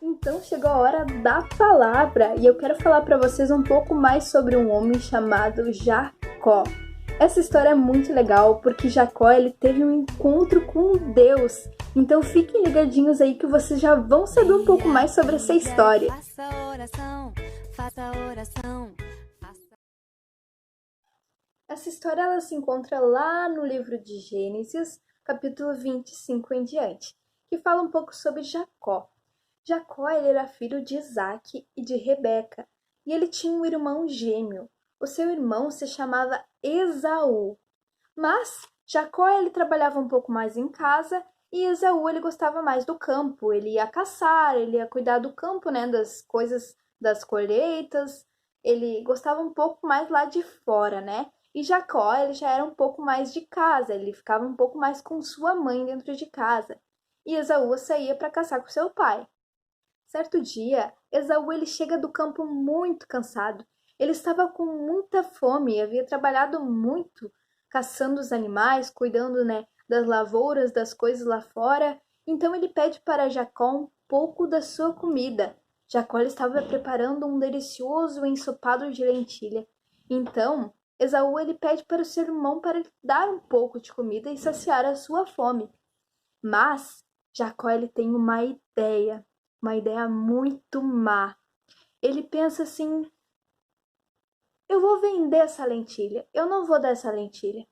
Então chegou a hora da palavra e eu quero falar para vocês um pouco mais sobre um homem chamado Jacó. Essa história é muito legal porque Jacó ele teve um encontro com Deus. Então fiquem ligadinhos aí que vocês já vão saber um pouco mais sobre essa história. Faça oração. Essa história ela se encontra lá no livro de Gênesis, capítulo 25 em diante, que fala um pouco sobre Jacó. Jacó ele era filho de Isaque e de Rebeca, e ele tinha um irmão gêmeo. O seu irmão se chamava Esaú. Mas Jacó ele trabalhava um pouco mais em casa e Esaú ele gostava mais do campo. Ele ia caçar, ele ia cuidar do campo, né, das coisas, das colheitas. Ele gostava um pouco mais lá de fora, né? E Jacó ele já era um pouco mais de casa, ele ficava um pouco mais com sua mãe dentro de casa. E Esaú saía para caçar com seu pai. Certo dia, Esaú ele chega do campo muito cansado. Ele estava com muita fome e havia trabalhado muito caçando os animais, cuidando, né, das lavouras, das coisas lá fora. Então ele pede para Jacó um pouco da sua comida. Jacó ele estava preparando um delicioso ensopado de lentilha. Então, Esaú ele pede para o seu irmão para lhe dar um pouco de comida e saciar a sua fome. Mas Jacó ele tem uma ideia muito má. Ele pensa assim: eu vou vender essa lentilha, eu não vou dar essa lentilha.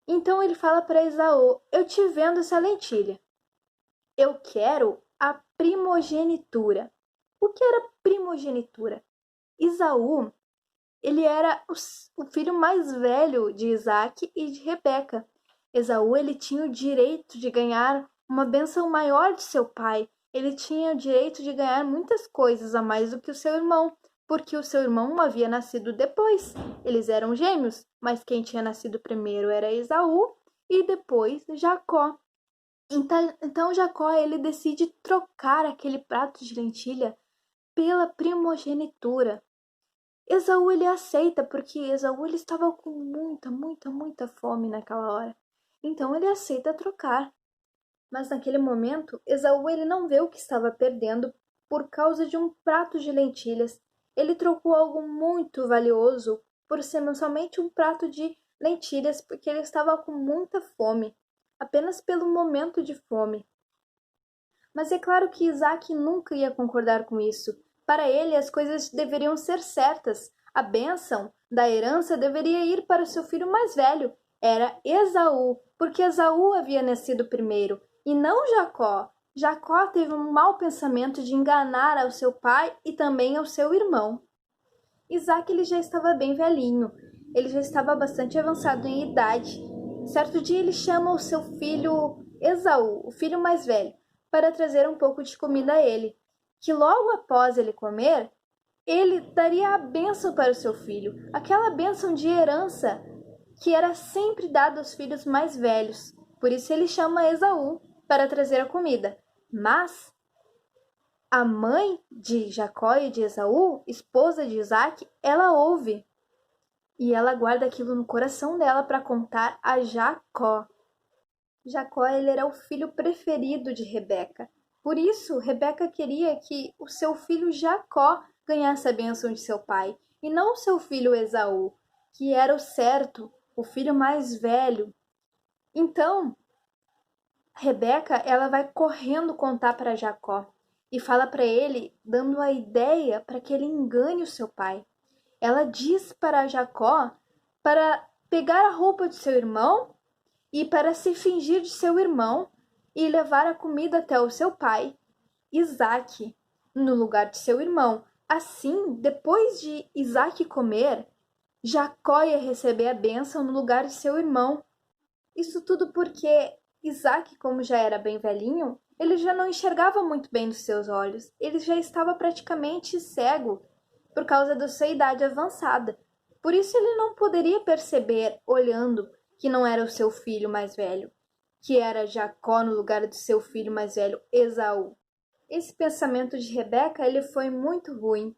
Então ele fala para Esaú: eu te vendo essa lentilha. Eu quero a primogenitura. O que era primogenitura? Esaú, ele era o filho mais velho de Isaque e de Rebeca. Esaú, ele tinha o direito de ganhar uma bênção maior de seu pai. Ele tinha o direito de ganhar muitas coisas a mais do que o seu irmão, porque o seu irmão havia nascido depois. Eles eram gêmeos, mas quem tinha nascido primeiro era Esaú e depois Jacó. Então Jacó ele decide trocar aquele prato de lentilha pela primogenitura. Esaú ele aceita porque Esaú ele estava com muita fome naquela hora. Então ele aceita trocar. Mas naquele momento, Esaú ele não vê o que estava perdendo por causa de um prato de lentilhas. Ele trocou algo muito valioso por ser somente um prato de lentilhas porque ele estava com muita fome, apenas pelo momento de fome. Mas é claro que Isaac nunca ia concordar com isso. Para ele, as coisas deveriam ser certas. A bênção da herança deveria ir para o seu filho mais velho. Era Esaú, porque Esaú havia nascido primeiro, e não Jacó. Jacó teve um mau pensamento de enganar ao seu pai e também ao seu irmão. Isaac ele já estava bem velhinho, ele já estava bastante avançado em idade. Certo dia ele chama o seu filho Esaú, o filho mais velho, para trazer um pouco de comida a ele, que logo após ele comer, ele daria a bênção para o seu filho, aquela bênção de herança que era sempre dada aos filhos mais velhos. Por isso ele chama Esaú para trazer a comida. Mas a mãe de Jacó e de Esaú, esposa de Isaac, ela ouve e ela guarda aquilo no coração dela para contar a Jacó. Jacó ele era o filho preferido de Rebeca. Por isso, Rebeca queria que o seu filho Jacó ganhasse a bênção de seu pai, e não o seu filho Esaú, que era o certo, o filho mais velho. Então, Rebeca ela vai correndo contar para Jacó e fala para ele, dando a ideia para que ele engane o seu pai. Ela diz para Jacó para pegar a roupa de seu irmão e para se fingir de seu irmão e levar a comida até o seu pai, Isaque, no lugar de seu irmão. Assim, depois de Isaque comer, Jacó ia receber a bênção no lugar de seu irmão. Isso tudo porque Isaque, como já era bem velhinho, ele já não enxergava muito bem dos seus olhos. Ele já estava praticamente cego por causa da sua idade avançada. Por isso ele não poderia perceber, olhando, que não era o seu filho mais velho, que era Jacó no lugar do seu filho mais velho, Esaú. Esse pensamento de Rebeca ele foi muito ruim,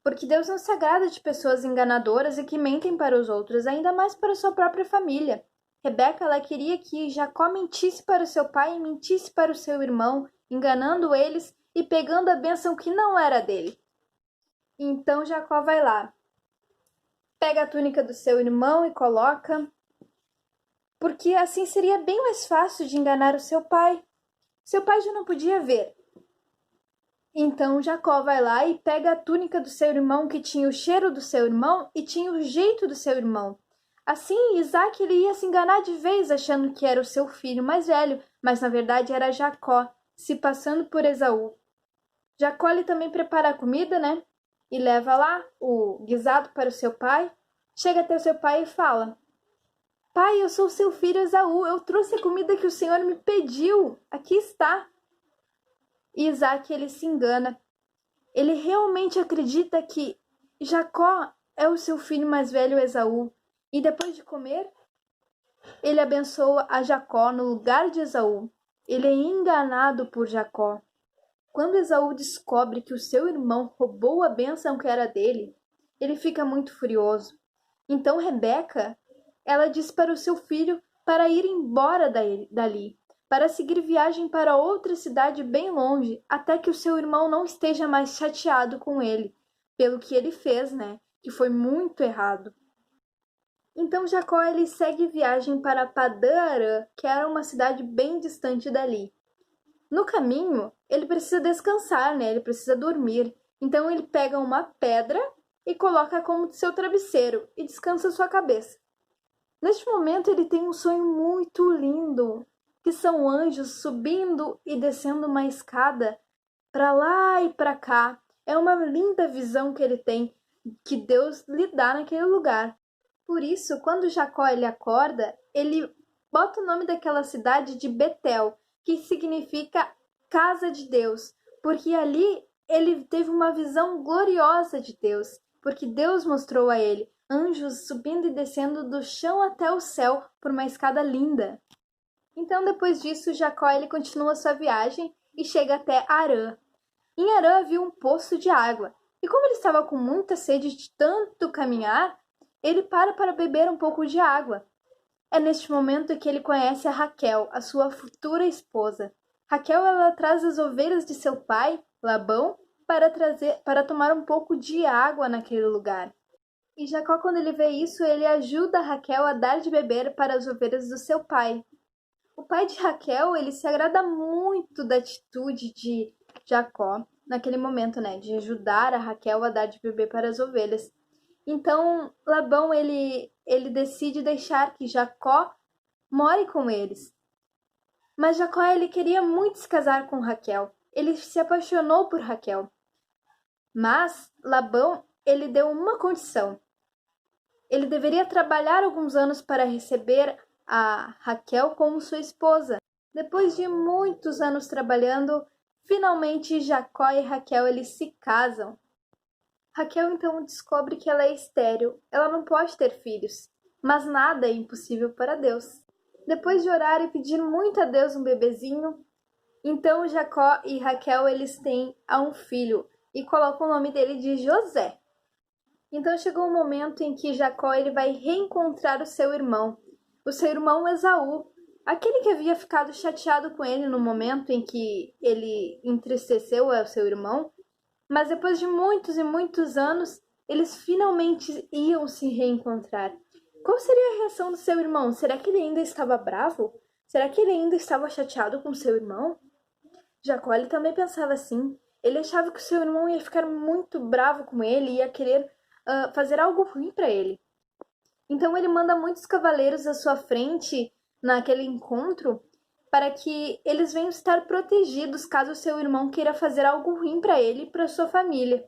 porque Deus não se agrada de pessoas enganadoras e que mentem para os outros, ainda mais para sua própria família. Rebeca ela queria que Jacó mentisse para o seu pai e mentisse para o seu irmão, enganando eles e pegando a bênção que não era dele. Então Jacó vai lá, pega a túnica do seu irmão e coloca, porque assim seria bem mais fácil de enganar o seu pai. Seu pai já não podia ver. Então Jacó vai lá e pega a túnica do seu irmão, que tinha o cheiro do seu irmão e tinha o jeito do seu irmão. Assim, Isaac ele ia se enganar de vez, achando que era o seu filho mais velho, mas na verdade era Jacó, se passando por Esaú. Jacó ele também prepara a comida, né? E leva lá o guisado para o seu pai. Chega até o seu pai e fala: Pai, eu sou seu filho Esaú, eu trouxe a comida que o Senhor me pediu, aqui está. E Isaac ele se engana. Ele realmente acredita que Jacó é o seu filho mais velho Esaú. E depois de comer, ele abençoa a Jacó no lugar de Esaú. Ele é enganado por Jacó. Quando Esaú descobre que o seu irmão roubou a bênção que era dele, ele fica muito furioso. Então Rebeca, ela diz para o seu filho para ir embora dali, para seguir viagem para outra cidade bem longe, até que o seu irmão não esteja mais chateado com ele, pelo que ele fez, né? Que foi muito errado. Então Jacó ele segue viagem para Padã-Arã, que era uma cidade bem distante dali. No caminho, ele precisa descansar, né? Ele precisa dormir. Então ele pega uma pedra e coloca como seu travesseiro e descansa sua cabeça. Neste momento ele tem um sonho muito lindo, que são anjos subindo e descendo uma escada para lá e para cá. É uma linda visão que ele tem, que Deus lhe dá naquele lugar. Por isso, quando Jacó ele acorda, ele bota o nome daquela cidade de Betel, que significa casa de Deus, porque ali ele teve uma visão gloriosa de Deus, porque Deus mostrou a ele anjos subindo e descendo do chão até o céu por uma escada linda. Então, depois disso, Jacó ele continua sua viagem e chega até Harã. Em Harã havia um poço de água, e como ele estava com muita sede de tanto caminhar, ele para beber um pouco de água. É neste momento que ele conhece a Raquel, a sua futura esposa. Raquel ela traz as ovelhas de seu pai, Labão, para tomar um pouco de água naquele lugar. E Jacó, quando ele vê isso, ele ajuda Raquel a dar de beber para as ovelhas do seu pai. O pai de Raquel, ele se agrada muito da atitude de Jacó, naquele momento, né, de ajudar a Raquel a dar de beber para as ovelhas. Então, Labão, ele decide deixar que Jacó more com eles. Mas Jacó, ele queria muito se casar com Raquel. Ele se apaixonou por Raquel. Mas Labão, ele deu uma condição. Ele deveria trabalhar alguns anos para receber a Raquel como sua esposa. Depois de muitos anos trabalhando, finalmente Jacó e Raquel eles se casam. Raquel então descobre que ela é estéril, ela não pode ter filhos, mas nada é impossível para Deus. Depois de orar e pedir muito a Deus um bebezinho, então Jacó e Raquel eles têm um filho e colocam o nome dele de José. Então chegou um momento em que Jacó ele vai reencontrar o seu irmão Esaú, aquele que havia ficado chateado com ele no momento em que ele entristeceu o seu irmão. Mas depois de muitos e muitos anos, eles finalmente iam se reencontrar. Qual seria a reação do seu irmão? Será que ele ainda estava bravo? Será que ele ainda estava chateado com seu irmão? Jacó ele também pensava assim. Ele achava que o seu irmão ia ficar muito bravo com ele e ia querer fazer algo ruim para ele. Então ele manda muitos cavaleiros à sua frente naquele encontro para que eles venham estar protegidos caso seu irmão queira fazer algo ruim para ele e para sua família.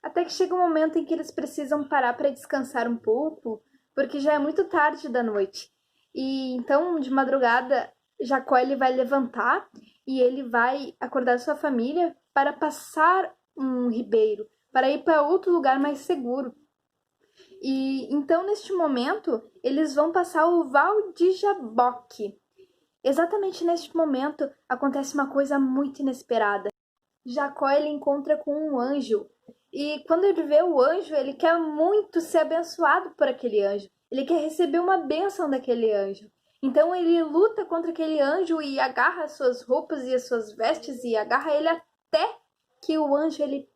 Até que chega um momento em que eles precisam parar para descansar um pouco, porque já é muito tarde da noite. E então, de madrugada, Jacó ele vai levantar e ele vai acordar sua família para passar um ribeiro, para ir para outro lugar mais seguro. E então, neste momento, eles vão passar o Val de Jaboque. Exatamente neste momento, acontece uma coisa muito inesperada. Jacó ele encontra com um anjo. E quando ele vê o anjo, ele quer muito ser abençoado por aquele anjo. Ele quer receber uma bênção daquele anjo. Então ele luta contra aquele anjo e agarra as suas roupas e as suas vestes e agarra ele até que o anjo ele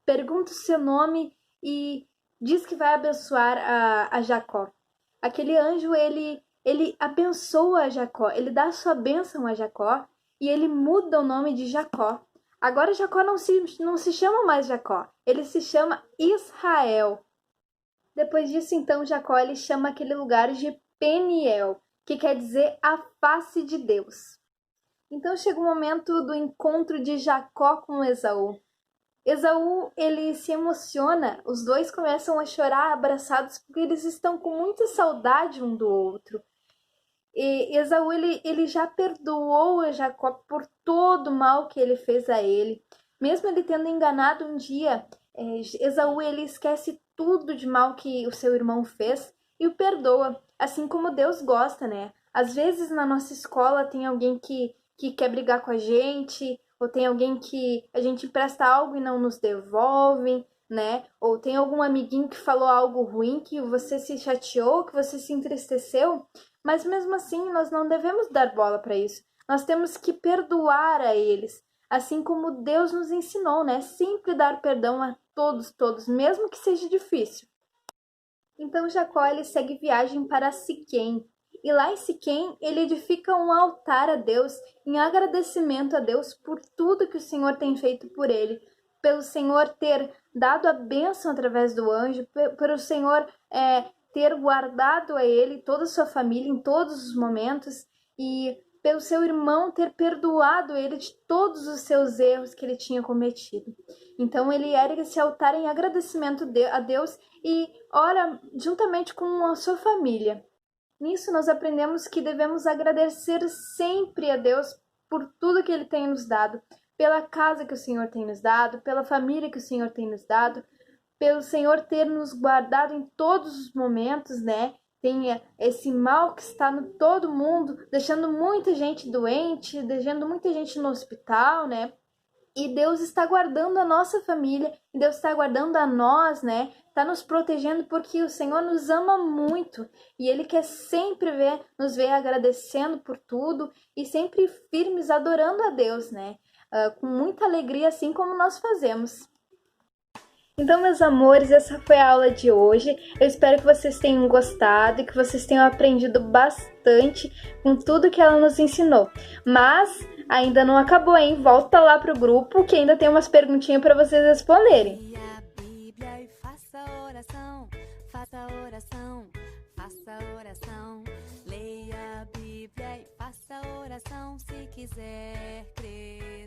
pergunta o seu nome e diz que vai abençoar a Jacó. Aquele anjo ele abençoa a Jacó, ele dá a sua bênção a Jacó e ele muda o nome de Jacó. Agora Jacó não se chama mais Jacó, ele se chama Israel. Depois disso, então, Jacó ele chama aquele lugar de Peniel, que quer dizer a face de Deus. Então chega o momento do encontro de Jacó com Esaú. Esaú, ele se emociona, os dois começam a chorar abraçados porque eles estão com muita saudade um do outro. E Esaú, ele já perdoou a Jacó por todo o mal que ele fez a ele. Mesmo ele tendo enganado um dia, Esaú, ele esquece tudo de mal que o seu irmão fez e o perdoa, assim como Deus gosta, né? Às vezes na nossa escola tem alguém que quer brigar com a gente, ou tem alguém que a gente empresta algo e não nos devolve, né? Ou tem algum amiguinho que falou algo ruim, que você se chateou, que você se entristeceu, mas mesmo assim nós não devemos dar bola para isso. Nós temos que perdoar a eles, assim como Deus nos ensinou, né? Sempre dar perdão a todos, mesmo que seja difícil. Então Jacó ele segue viagem para Siquém. E lá em Siquém, ele edifica um altar a Deus em agradecimento a Deus por tudo que o Senhor tem feito por ele, pelo Senhor ter dado a bênção através do anjo, pelo Senhor ter guardado a ele e toda a sua família em todos os momentos e pelo seu irmão ter perdoado ele de todos os seus erros que ele tinha cometido. Então ele ergue esse altar em agradecimento a Deus e ora juntamente com a sua família. Nisso nós aprendemos que devemos agradecer sempre a Deus por tudo que Ele tem nos dado, pela casa que o Senhor tem nos dado, pela família que o Senhor tem nos dado, pelo Senhor ter nos guardado em todos os momentos, né? Tem esse mal que está no todo mundo, deixando muita gente doente, deixando muita gente no hospital, né? E Deus está guardando a nossa família, e Deus está guardando a nós, né? Está nos protegendo porque o Senhor nos ama muito e Ele quer sempre nos ver agradecendo por tudo e sempre firmes adorando a Deus, né? Com muita alegria, assim como nós fazemos. Então, meus amores, essa foi a aula de hoje. Eu espero que vocês tenham gostado e que vocês tenham aprendido bastante com tudo que ela nos ensinou. Mas ainda não acabou, hein? Volta lá pro grupo que ainda tem umas perguntinhas para vocês responderem. Leia a Bíblia e faça oração, faça oração, faça oração. Leia a Bíblia e faça oração se quiser crer.